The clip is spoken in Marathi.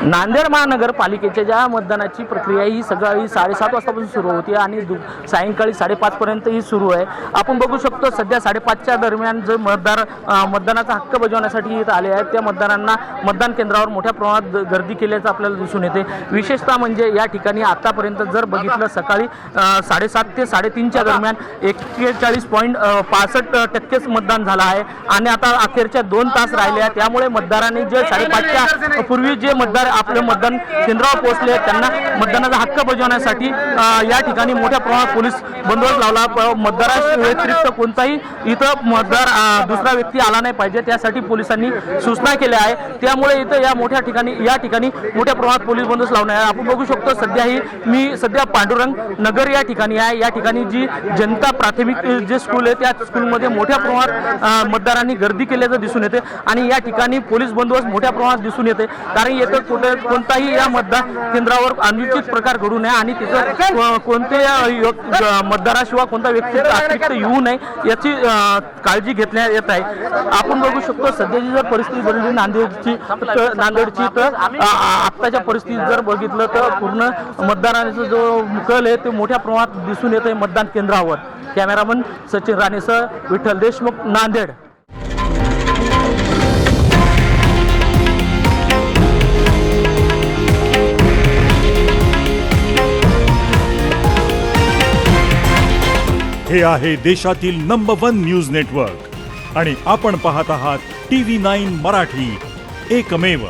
नांदेड महानगरपालिकेच्या ज्या मतदानाची प्रक्रिया ही सकाळी 7:30 वाजतापासून सुरू होती आणि सायंकाळी 5:30 पर्यंत ही सुरू आहे। आपण बघू शकतो सध्या 5:30च्या दरम्यान जे मतदानाचा हक्क बजावण्यासाठी इथं आले आहेत त्या मतदारांना मतदान केंद्रावर मोठ्या प्रमाणात गर्दी केल्याचं आपल्याला दिसून येते। विशेषतः म्हणजे या ठिकाणी आतापर्यंत जर बघितलं सकाळी 7:30 ते 3:30च्या दरम्यान 41.65% मतदान झालं आहे आणि आता अखेरच्या 2 तास राहिले आहेत। त्यामुळे मतदारांनी जे 5:30च्या पूर्वी जे मतदार आपले मतदान केंद्रावर पोहोचले त्यांना मतदानाचा हक्क बजावण्यासाठी या ठिकाणी मोठ्या प्रमाणात पोलीस बंदोबस्त लावला। मतदाराव्यतिरिक्त कोणताही इथं मतदार दुसरा व्यक्ती आला नाही पाहिजे त्यासाठी पोलिसांनी सूचना केल्या आहे। त्यामुळे इथं या ठिकाणी मोठ्या प्रमाणात पोलीस बंदोबस्त लावण्यात आहे। आपण बघू शकतो मी सध्या पांडुरंग नगर या ठिकाणी आहे। या ठिकाणी जी जनता प्राथमिक जे स्कूल आहे त्या स्कूलमध्ये मोठ्या प्रमाणात मतदारांनी गर्दी केल्याचं दिसून येते आणि या ठिकाणी पोलीस बंदोबस्त मोठ्या प्रमाणात दिसून येते कारण येथे कोणताही या मतदान केंद्रावर अनुचित प्रकार घडू नये आणि तिथं कोणत्याही मतदाराशिवाय कोणता व्यक्ती अतिरिक्त येऊ नये याची काळजी घेण्यात येत आहे। आपण बघू शकतो सध्याची जर परिस्थिती बघितली नांदेडची तर आत्ताच्या परिस्थितीत जर बघितलं तर पूर्ण मतदारांचा जो कल आहे ते मोठ्या प्रमाणात दिसून येत आहे मतदान केंद्रावर। कॅमेरामन सचिन राणेसह विठ्ठल देशमुख, नांदेड। हे आहे देशातील नंबर 1 न्यूज नेटवर्क आणि आपण पाहत आहात TV9 मराठी, एकमेव।